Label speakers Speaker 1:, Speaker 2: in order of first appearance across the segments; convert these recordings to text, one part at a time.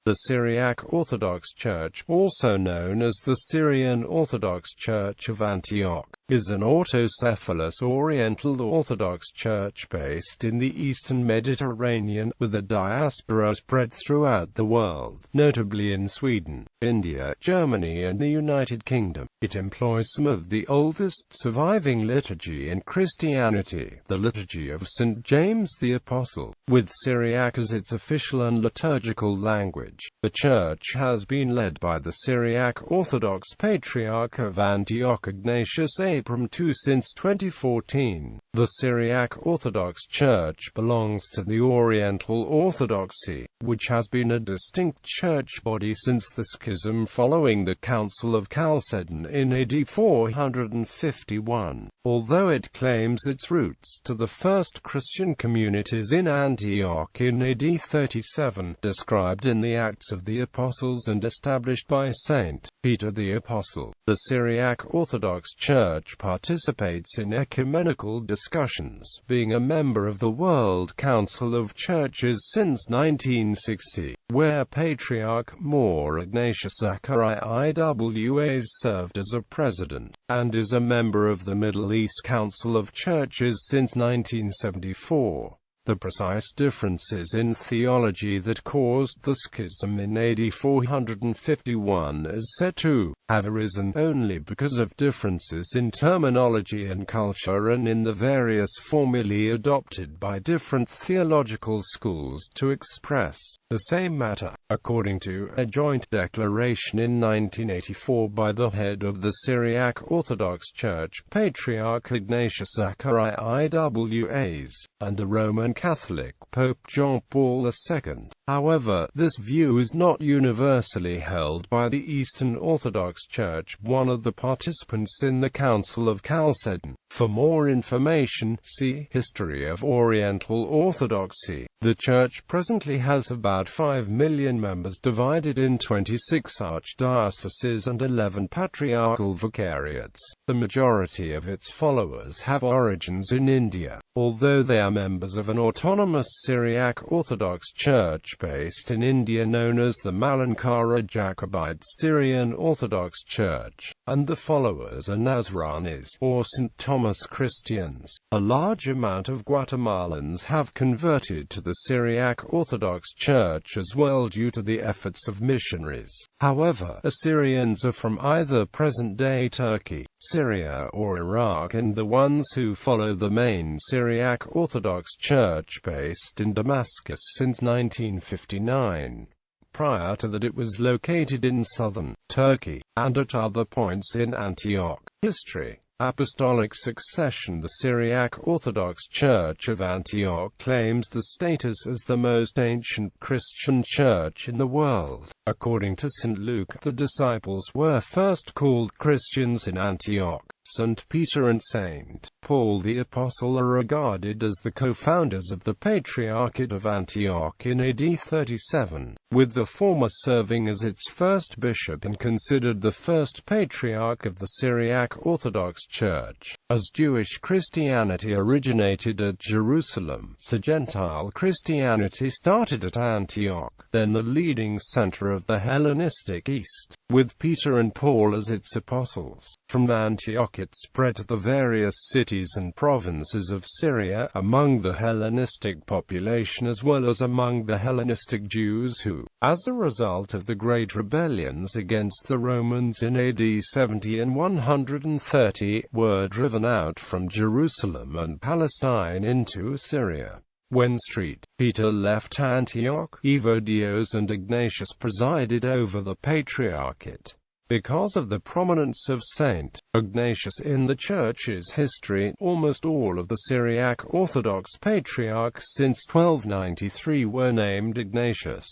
Speaker 1: The Syriac Orthodox Church, also known as the Syrian Orthodox Church of Antioch, is an autocephalous Oriental Orthodox Church based in the Eastern Mediterranean, with a diaspora spread throughout the world, notably in Sweden, India, Germany and the United Kingdom. It employs some of the oldest surviving liturgy in Christianity, the Liturgy of St. James the Apostle, with Syriac as its official and liturgical language. The Church has been led by the Syriac Orthodox Patriarch of Antioch Ignatius Aphrem II since 2014. The Syriac Orthodox Church belongs to the Oriental Orthodoxy, which has been a distinct church body since the schism following the Council of Chalcedon in AD 451. Although it claims its roots to the first Christian communities in Antioch in AD 37, described in the Acts of the Apostles and established by St. Peter the Apostle, the Syriac Orthodox Church participates in ecumenical discussions, being a member of the World Council of Churches since 1960, where Patriarch More Ignatius Zacharias served as a president, and is a member of the Middle East Council of Churches since 1974. The precise differences in theology that caused the schism in AD 451 is said to have arisen only because of differences in terminology and culture and in the various formulae adopted by different theological schools to express the same matter, according to a joint declaration in 1984 by the head of the Syriac Orthodox Church, Patriarch Ignatius Zacharias, and the Roman Catholic Pope John Paul II. However, this view is not universally held by the Eastern Orthodox Church, one of the participants in the Council of Chalcedon. For more information, see History of Oriental Orthodoxy. The Church presently has about 5 million members divided in 26 archdioceses and 11 patriarchal vicariates. The majority of its followers have origins in India, although they are members of an autonomous Syriac Orthodox Church based in India known as the Malankara Jacobite Syrian Orthodox Church, and the followers are Nazranis, or St. Thomas Christians. A large amount of Guatemalans have converted to the Syriac Orthodox Church as well due to the efforts of missionaries. However, Assyrians are from either present-day Turkey, Syria or Iraq, and the ones who follow the main Syriac Orthodox Church based in Damascus since 1959. Prior to that it was located in southern Turkey, and at other points in Antioch. History. Apostolic Succession. The Syriac Orthodox Church of Antioch claims the status as the most ancient Christian church in the world. According to St. Luke, the disciples were first called Christians in Antioch. St. Peter and St. Paul the Apostle are regarded as the co-founders of the Patriarchate of Antioch in AD 37, with the former serving as its first bishop and considered the first patriarch of the Syriac Orthodox Church. As Jewish Christianity originated at Jerusalem, so Gentile Christianity started at Antioch, then the leading center of the Hellenistic East, with Peter and Paul as its apostles. From Antioch it spread to the various cities and provinces of Syria, among the Hellenistic population as well as among the Hellenistic Jews who, as a result of the great rebellions against the Romans in AD 70 and 130, were driven out from Jerusalem and Palestine into Syria. When St. Peter left Antioch, Evodios and Ignatius presided over the Patriarchate. Because of the prominence of St. Ignatius in the Church's history, almost all of the Syriac Orthodox Patriarchs since 1293 were named Ignatius.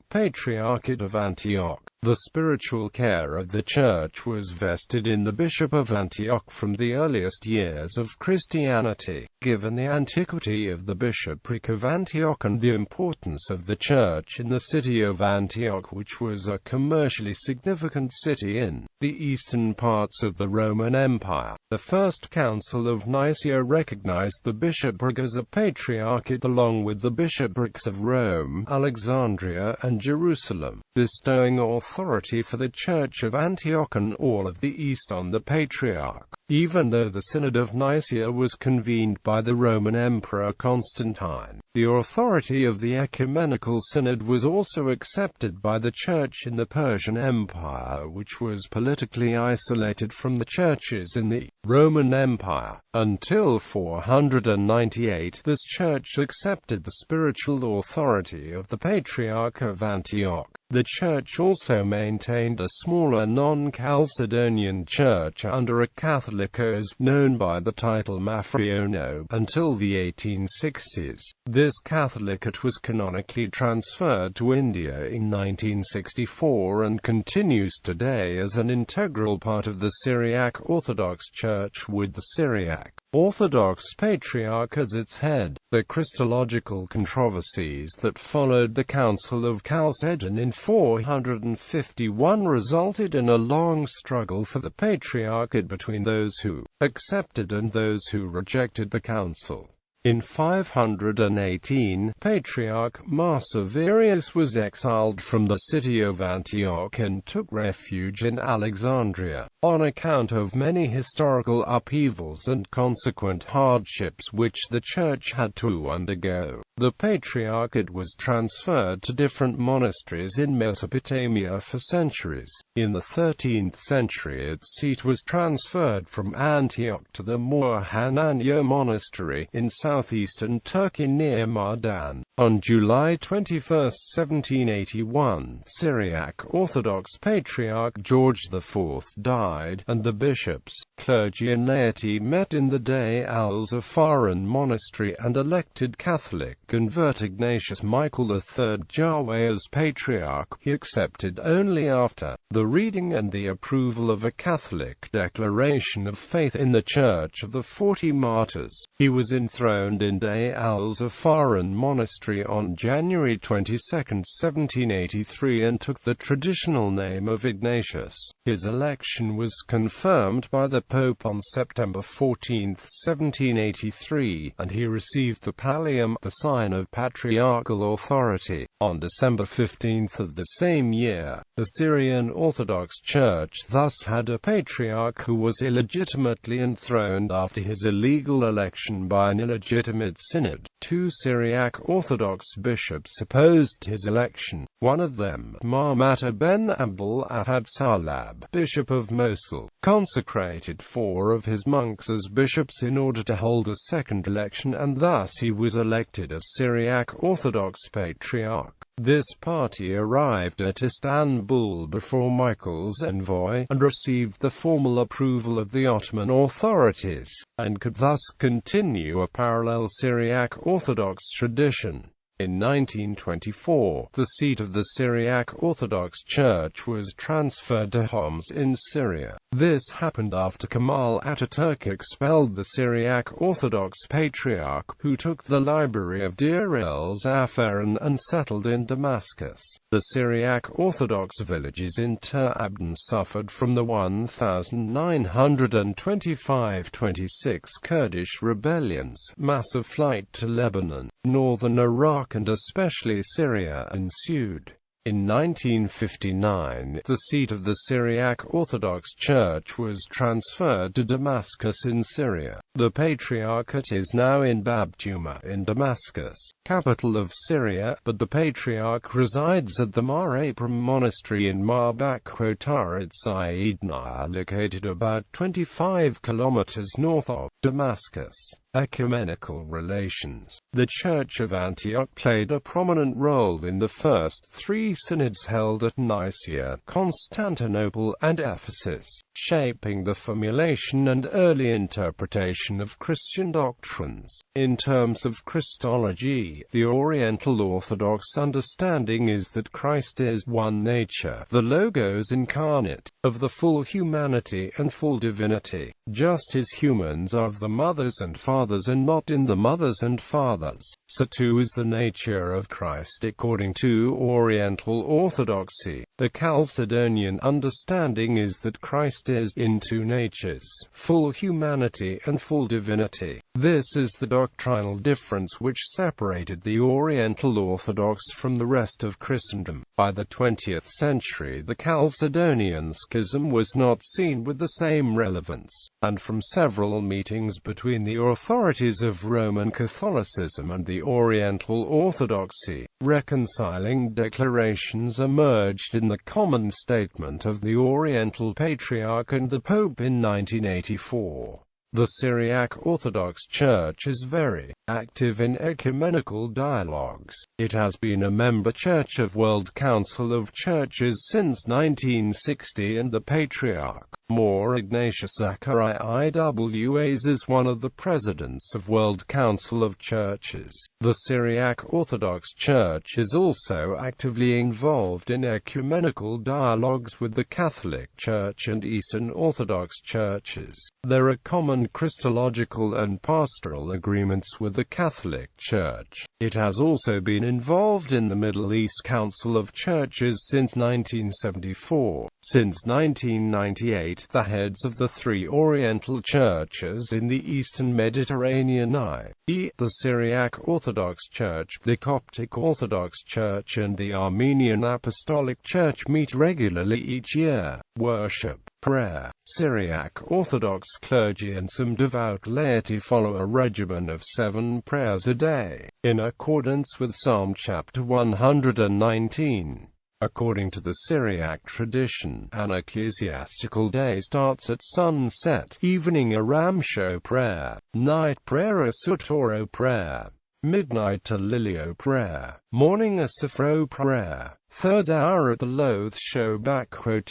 Speaker 1: Patriarchate of Antioch. The spiritual care of the Church was vested in the Bishop of Antioch from the earliest years of Christianity. Given the antiquity of the bishopric of Antioch and the importance of the Church in the city of Antioch, which was a commercially significant city in the eastern parts of the Roman Empire, The First Council of Nicaea recognized the bishopric as a patriarchate along with the bishoprics of Rome, Alexandria, and Jerusalem, bestowing authority for the Church of Antioch and all of the East on the Patriarch. Even though the Synod of Nicaea was convened by the Roman Emperor Constantine, the authority of the Ecumenical Synod was also accepted by the Church in the Persian Empire, which was politically isolated from the churches in the Roman Empire. Until 498, this church accepted the spiritual authority of the Patriarch of Antioch. The church also maintained a smaller non-Chalcedonian church under a Catholic oes known by the title Mafriono until the 1860s. This Catholicate was canonically transferred to India in 1964 and continues today as an integral part of the Syriac Orthodox Church with the Syriac Orthodox Patriarch as its head. The Christological controversies that followed the Council of Chalcedon in 451 resulted in a long struggle for the Patriarchate between those who accepted and those who rejected the council. In 518, Patriarch Marsaverius was exiled from the city of Antioch and took refuge in Alexandria, on account of many historical upheavals and consequent hardships which the Church had to undergo. The Patriarchate was transferred to different monasteries in Mesopotamia for centuries. In the 13th century its seat was transferred from Antioch to the Mor Hananiah monastery in southeastern Turkey near Mardan. On July 21, 1781, Syriac Orthodox Patriarch George IV died, and the bishops, clergy and laity met in the Day al-Zapharan monastery and elected Catholic convert Ignatius Michael III Yahweh as Patriarch. He accepted only after the reading and the approval of a Catholic declaration of faith in the Church of the 40 Martyrs. He was enthroned in Day al-Zapharan monastery on January 22, 1783 and took the traditional name of Ignatius. His election was confirmed by the Pope on September 14, 1783, and he received the pallium, the sign of patriarchal authority, on December 15 of the same year. The Syrian Orthodox Church thus had a patriarch who was illegitimately enthroned after his illegal election by an illegitimate synod. 2 Syriac Orthodox bishops opposed his election, one of them, Marmata ben Abdul Ahad Salab, Bishop of Mosul, consecrated 4 of his monks as bishops in order to hold a second election, and thus he was elected as Syriac Orthodox Patriarch. This party arrived at Istanbul before Michael's envoy, and received the formal approval of the Ottoman authorities, and could thus continue a parallel Syriac Orthodox tradition. In 1924, the seat of the Syriac Orthodox Church was transferred to Homs in Syria. This happened after Kemal Ataturk expelled the Syriac Orthodox Patriarch, who took the library of Deir el-Zafaran and settled in Damascus. The Syriac Orthodox villages in Tur Abdin suffered from the 1925-26 Kurdish rebellions. Massive flight to Lebanon, northern Iraq and especially Syria ensued. In 1959, the seat of the Syriac Orthodox Church was transferred to Damascus in Syria. The Patriarchate is now in Babjuma in Damascus, capital of Syria, but the Patriarch resides at the Mar Aphrem monastery in Marbak-Tarit Saidna, located about 25 kilometers north of Damascus. Ecumenical relations. The Church of Antioch played a prominent role in the first 3 synods held at Nicaea, Constantinople, and Ephesus, shaping the formulation and early interpretation of Christian doctrines. In terms of Christology, the Oriental Orthodox understanding is that Christ is one nature, the Logos incarnate, of the full humanity and full divinity, just as humans are of the mothers and fathers and not in the mothers and fathers. So too is the nature of Christ according to Oriental Orthodoxy. The Chalcedonian understanding is that Christ is, in two natures, full humanity and full divinity. This is the doctrinal difference which separated the Oriental Orthodox from the rest of Christendom. By the 20th century, the Chalcedonian schism was not seen with the same relevance, and from several meetings between the authorities of Roman Catholicism and the Oriental Orthodoxy, reconciling declarations emerged in the common statement of the Oriental Patriarch and the Pope in 1984. The Syriac Orthodox Church is very active in ecumenical dialogues. It has been a member church of World Council of Churches since 1960 and the Patriarch, Ignatius Zacharias, is one of the presidents of World Council of Churches. The Syriac Orthodox Church is also actively involved in ecumenical dialogues with the Catholic Church and Eastern Orthodox churches. There are common Christological and pastoral agreements with the Catholic Church. It has also been involved in the Middle East Council of Churches since 1974. Since 1998, the heads of the three Oriental churches in the Eastern Mediterranean, i.e., the Syriac Orthodox Church, the Coptic Orthodox Church and the Armenian Apostolic Church, meet regularly each year. Worship, prayer, Syriac Orthodox clergy and some devout laity follow a regimen of 7 prayers a day, in accordance with Psalm chapter 119. According to the Syriac tradition, an ecclesiastical day starts at sunset, evening a Ramsho prayer, night prayer a Sutoro prayer, midnight a Lilio prayer, morning a Sifro prayer, third hour at the Loth show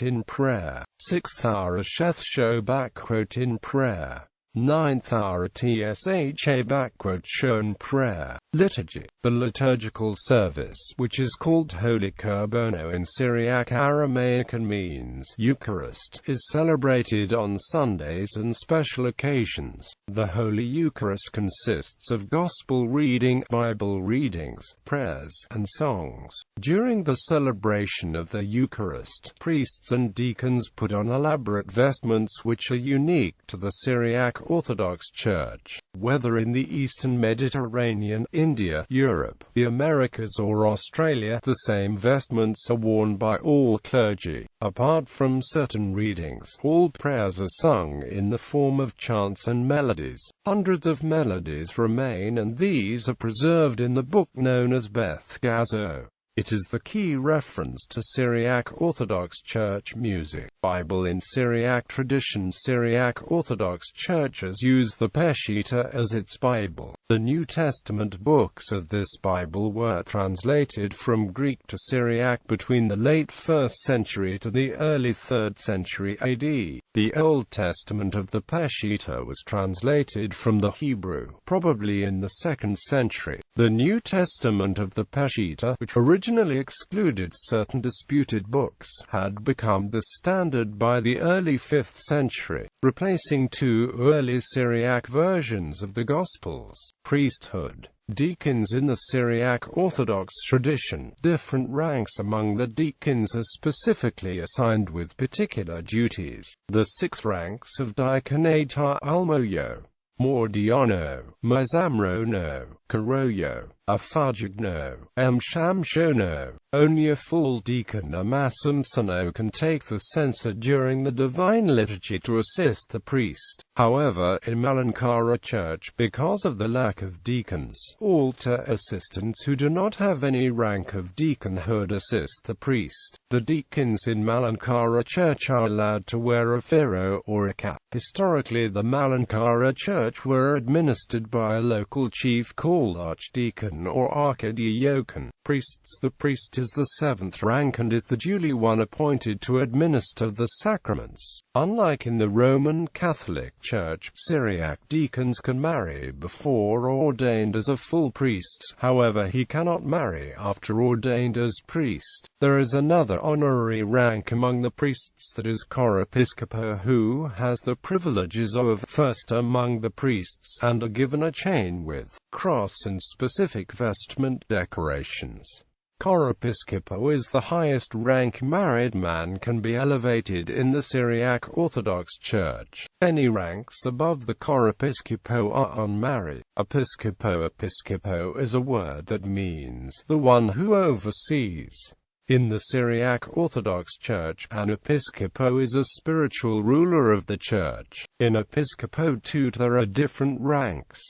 Speaker 1: in prayer, sixth hour a Sheth show in prayer, ninth hour a Tsha shown prayer. Liturgy. The liturgical service, which is called Holy Kurbono in Syriac Aramaic and means Eucharist, is celebrated on Sundays and special occasions. The Holy Eucharist consists of Gospel reading, Bible readings, prayers, and songs. During the celebration of the Eucharist, priests and deacons put on elaborate vestments which are unique to the Syriac Orthodox Church. Whether in the Eastern Mediterranean, India, Europe, the Americas or Australia, the same vestments are worn by all clergy. Apart from certain readings, all prayers are sung in the form of chants and melodies. Hundreds of melodies remain, and these are preserved in the book known as Beth Gazo. It is the key reference to Syriac Orthodox Church music. Bible in Syriac tradition. Syriac Orthodox churches use the Peshitta as its Bible. The New Testament books of this Bible were translated from Greek to Syriac between the late 1st century to the early 3rd century AD. The Old Testament of the Peshitta was translated from the Hebrew, probably in the 2nd century. The New Testament of the Peshitta, which originally excluded certain disputed books, had become the standard by the early 5th century, replacing 2 early Syriac versions of the Gospels. Priesthood. Deacons in the Syriac Orthodox tradition. Different ranks among the deacons are specifically assigned with particular duties. The 6 ranks of diaconate are Almoyo, Mordiano, Mazamrono, Karoyo, Afajigno, Shamshono. Only a full deacon, a Masamsono, can take the censer during the Divine Liturgy to assist the priest. However, in Malankara Church, because of the lack of deacons, altar assistants who do not have any rank of deaconhood assist the priest. The deacons in Malankara Church are allowed to wear a pharaoh or a cap. Historically, the Malankara Church were administered by a local chief called archdeacon or archdiakon. Priests. The priest is the 7th rank and is the duly one appointed to administer the sacraments. Unlike in the Roman Catholic Church, Syriac deacons can marry before ordained as a full priest. However, he cannot marry after ordained as priest. There is another honorary rank among the priests, that is chorepiscopo, who has the privileges of first among the priests, and are given a chain with cross and specific vestment decorations. Chorepiscopo is the highest rank married man can be elevated in the Syriac Orthodox Church. Any ranks above the chorepiscopo are unmarried. Episcopo is a word that means the one who oversees. In the Syriac Orthodox Church, an episcopo is a spiritual ruler of the church. In episcopate there are different ranks.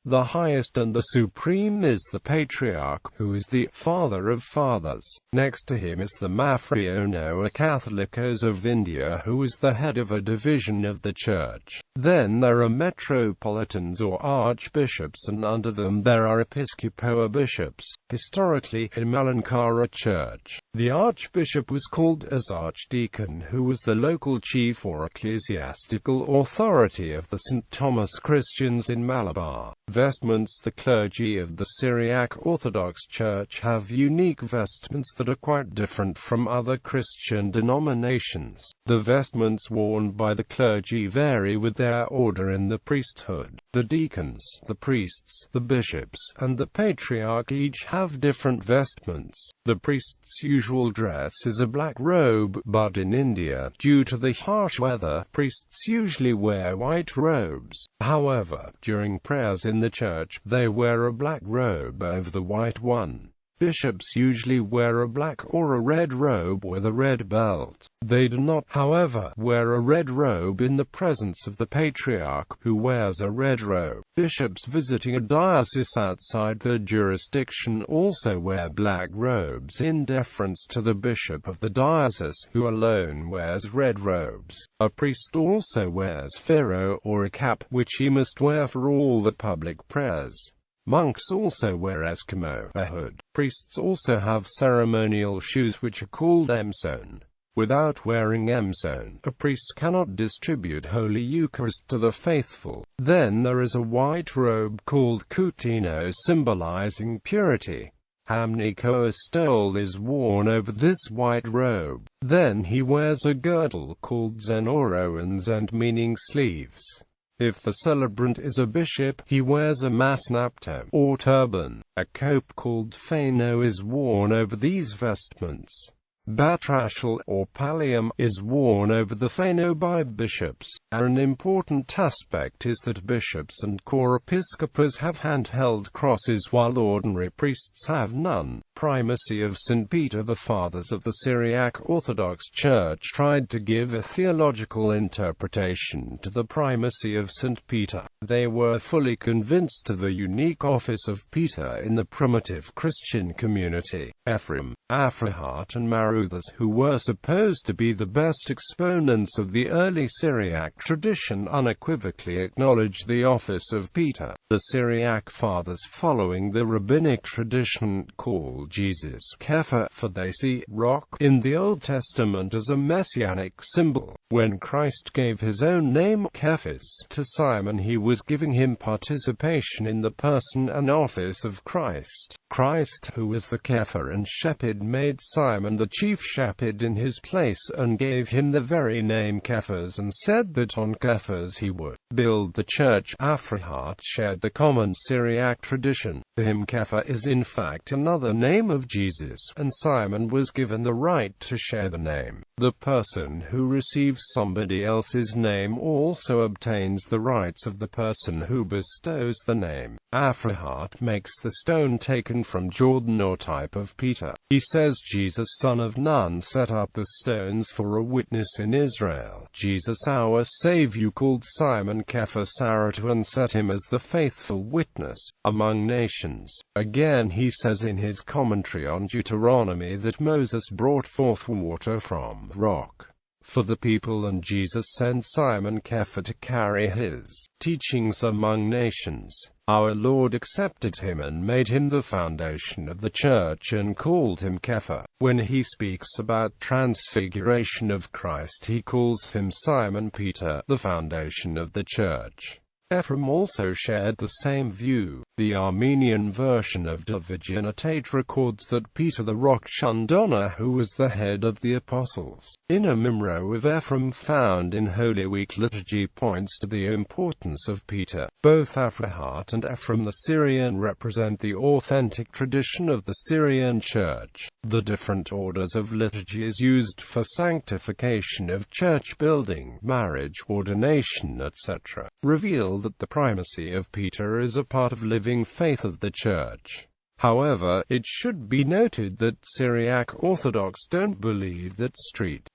Speaker 1: The highest and the supreme is the Patriarch, who is the father of fathers. Next to him is the Matriono or Catholicos of India, who is the head of a division of the church. Then there are metropolitans or archbishops, and under them there are episcopo bishops. Historically, in Malankara Church, the archbishop was called as archdeacon, who was the local chief or ecclesiastical authority of the St. Thomas Christians in Malabar. Vestments. The clergy of the Syriac Orthodox Church have unique vestments that are quite different from other Christian denominations. The vestments worn by the clergy vary with their order in the priesthood. The deacons, the priests, the bishops, and the patriarch each have different vestments. The priest's usual dress is a black robe, but in India, due to the harsh weather, priests usually wear white robes. However, during prayers in the church, they wear a black robe over the white one. Bishops usually wear a black or a red robe with a red belt. They do not, however, wear a red robe in the presence of the Patriarch, who wears a red robe. Bishops visiting a diocese outside their jurisdiction also wear black robes in deference to the bishop of the diocese, who alone wears red robes. A priest also wears phero or a cap, which he must wear for all the public prayers. Monks also wear eskimo, a hood. Priests also have ceremonial shoes which are called emson. Without wearing emson, a priest cannot distribute Holy Eucharist to the faithful. Then there is a white robe called kutino, symbolizing purity. Hamniko, a stole is worn over this white robe. Then he wears a girdle called zenoro and zend, meaning sleeves. If the celebrant is a bishop, he wears a masnapto, or turban. A cope called phano is worn over these vestments. Batrachal, or pallium, is worn over the phano by bishops. An important aspect is that bishops and chorepiscopos have handheld crosses while ordinary priests have none. Primacy of St. Peter. The fathers of the Syriac Orthodox Church tried to give a theological interpretation to the primacy of St. Peter. They were fully convinced of the unique office of Peter in the primitive Christian community. Aphrem, Aphrem, and Maruthas, who were supposed to be the best exponents of the early Syriac tradition, unequivocally acknowledged the office of Peter. The Syriac fathers, following the rabbinic tradition, call Jesus Kepha, for they see rock in the Old Testament as a messianic symbol. When Christ gave his own name, Cephas, to Simon, he was giving him participation in the person and office of Christ. Christ, who was the Kepha and shepherd, made Simon the chief shepherd in his place, and gave him the very name Cephas, and said that on Cephas he would build the church. Aphrem shared the common Syriac tradition. To him Kepha is in fact another name of Jesus, and Simon was given the right to share the name. The person who receives somebody else's name also obtains the rights of the person who bestows the name. Aphrem makes the stone taken from Jordan or type of Peter. He says Jesus, son of Nun, set up the stones for a witness in Israel. Jesus our Saviour called Simon Kepha Saratu and set him as the faithful witness among nations. Again he says in his commentary on Deuteronomy that Moses brought forth water from rock for the people, and Jesus sent Simon Kepha to carry his teachings among nations. Our Lord accepted him and made him the foundation of the church and called him Kepha. When he speaks about transfiguration of Christ, he calls him Simon Peter, the foundation of the church. Aphrem also shared the same view. The Armenian version of .The records that Peter the Rock shunned honor, who was the head of the apostles. In a Mimro of Aphrem found in Holy Week liturgy points to the importance of Peter. Both Aphrahart and Aphrem the Syrian represent the authentic tradition of the Syrian Church. The different orders of liturgies used for sanctification of church building, marriage, ordination, etc. reveal that the primacy of Peter is a part of living faith of the Church. However, it should be noted that Syriac Orthodox don't believe that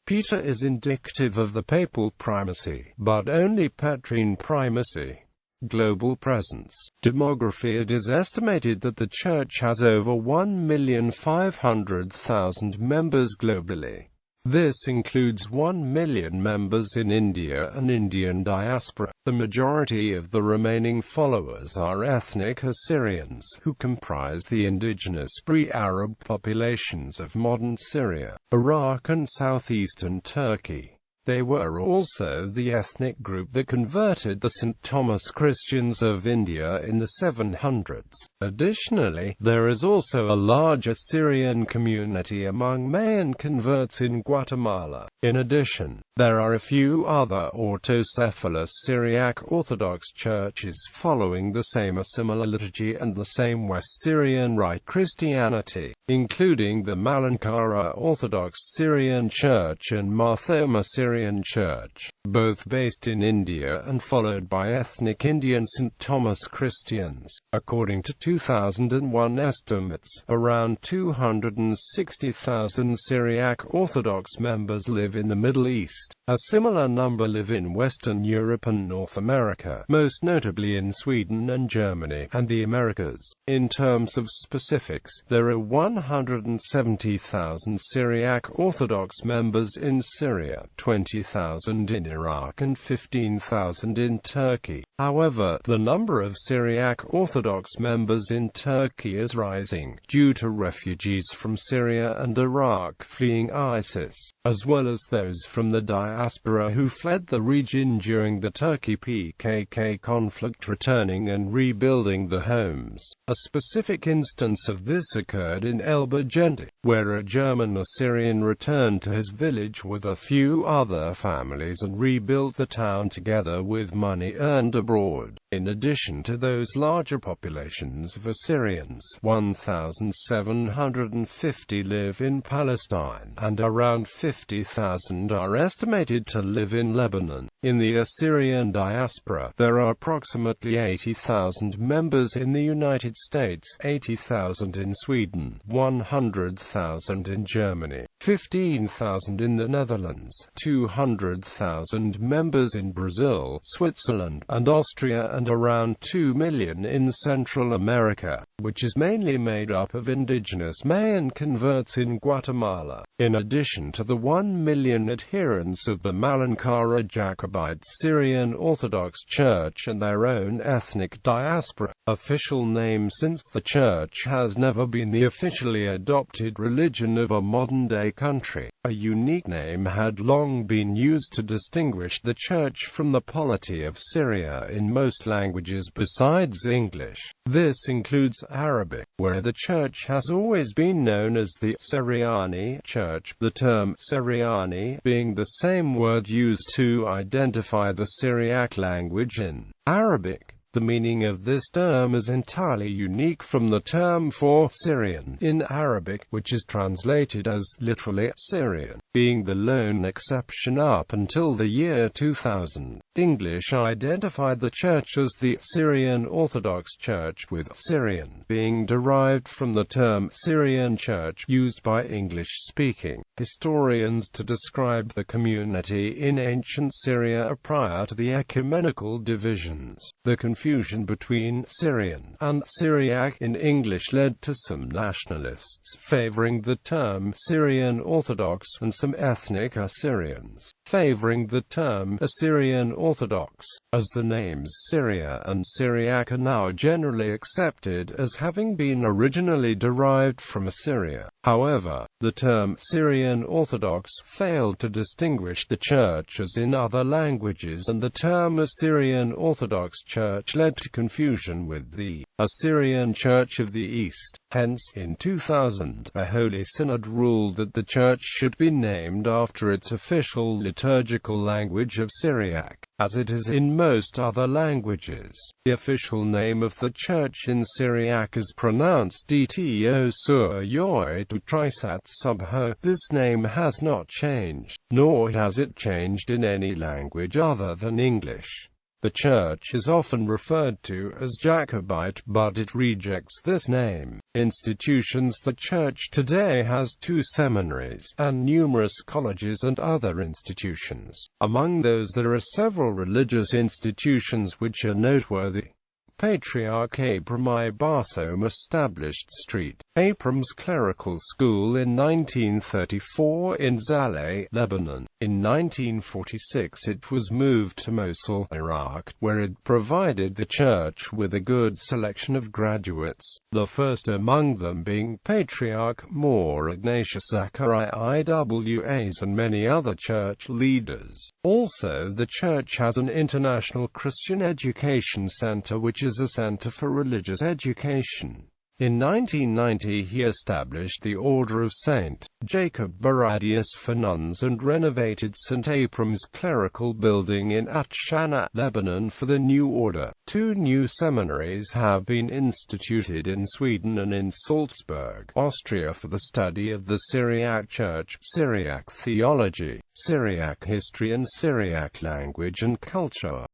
Speaker 1: Peter is indicative of the papal primacy, but only patrine primacy. Global presence. Demography. It is estimated that the Church has over 1,500,000 members globally. This includes 1 million members in India and Indian diaspora. The majority of the remaining followers are ethnic Assyrians, who comprise the indigenous pre-Arab populations of modern Syria, Iraq and southeastern Turkey. They were also the ethnic group that converted the St. Thomas Christians of India in the 700s. Additionally, there is also a large Assyrian community among Mayan converts in Guatemala. In addition, there are a few other autocephalous Syriac Orthodox churches following the same or similar liturgy and the same West Syrian Rite Christianity, including the Malankara Orthodox Syrian Church and Marthoma Syrian Church, both based in India and followed by ethnic Indian St. Thomas Christians. According to 2001 estimates, around 260,000 Syriac Orthodox members live in the Middle East. A similar number live in Western Europe and North America, most notably in Sweden and Germany, and the Americas. In terms of specifics, there are 170,000 Syriac Orthodox members in Syria, 20,000 in Iraq and 15,000 in Turkey. However, the number of Syriac Orthodox members in Turkey is rising, due to refugees from Syria and Iraq fleeing ISIS, as well as those from the diaspora who fled the region during the Turkey PKK conflict returning and rebuilding their homes. A specific instance of this occurred in Elbergendi, where a German Assyrian returned to his village with a few other families and rebuilt the town together with money earned abroad. In addition to those larger populations of Assyrians, 1,750 live in Palestine, and around 50,000 are estimated to live in Lebanon. In the Assyrian diaspora, there are approximately 80,000 members in the United States, 80,000 in Sweden, 100,000 in Germany, 15,000 in the Netherlands, 200,000 members in Brazil, Switzerland, and Austria, and around 2 million in Central America, which is mainly made up of indigenous Mayan converts in Guatemala. In addition to the 1 million adherents of the Malankara Jacobite Syrian Orthodox Church and their own ethnic diaspora, official name since the Church has never been the officially adopted religion of a modern-day country. A unique name had long been used to distinguish the Church from the polity of Syria in most languages besides English. This includes Arabic, where the Church has always been known as the Syriani Church, the term Syriani being the same word used to identify the Syriac language in Arabic. The meaning of this term is entirely unique from the term for Syrian in Arabic, which is translated as literally Syrian, being the lone exception up until the year 2000. English identified the Church as the Syrian Orthodox Church, with Syrian being derived from the term Syrian Church used by English-speaking historians to describe the community in ancient Syria prior to the ecumenical divisions. The confusion between Syrian and Syriac in English led to some nationalists favoring the term Syrian Orthodox and some ethnic Assyrians favoring the term Syrian Orthodox, as the names Syria and Syriac are now generally accepted as having been originally derived from Assyria. However, the term Syrian Orthodox failed to distinguish the Church as in other languages, and the term Syrian Orthodox Church led to confusion with the Assyrian Church of the East. Hence, in 2000, a Holy Synod ruled that the Church should be named after its official liturgical language of Syriac, as it is in most other languages. The official name of the Church in Syriac is pronounced Dto sur yoi to Trisat sub ho. This name has not changed, nor has it changed in any language other than English. The Church is often referred to as Jacobite, but it rejects this name. Institutions. The Church today has 2 seminaries, and numerous colleges and other institutions. Among those there are several religious institutions which are noteworthy. Patriarch Aphrem I Barsom established St. Aphrem's Clerical School in 1934 in Zaleh, Lebanon. In 1946 it was moved to Mosul, Iraq, where it provided the Church with a good selection of graduates, the first among them being Patriarch More Ignatius Zachariah IWAs and many other church leaders. Also, the Church has an International Christian Education Center, which is a center for religious education. In 1990 he established the Order of St. Jacob Baradius for nuns and renovated St. Aphrem's Clerical Building in Atshana, Lebanon for the new order. 2 new seminaries have been instituted in Sweden and in Salzburg, Austria for the study of the Syriac Church, Syriac theology, Syriac history and Syriac language and culture.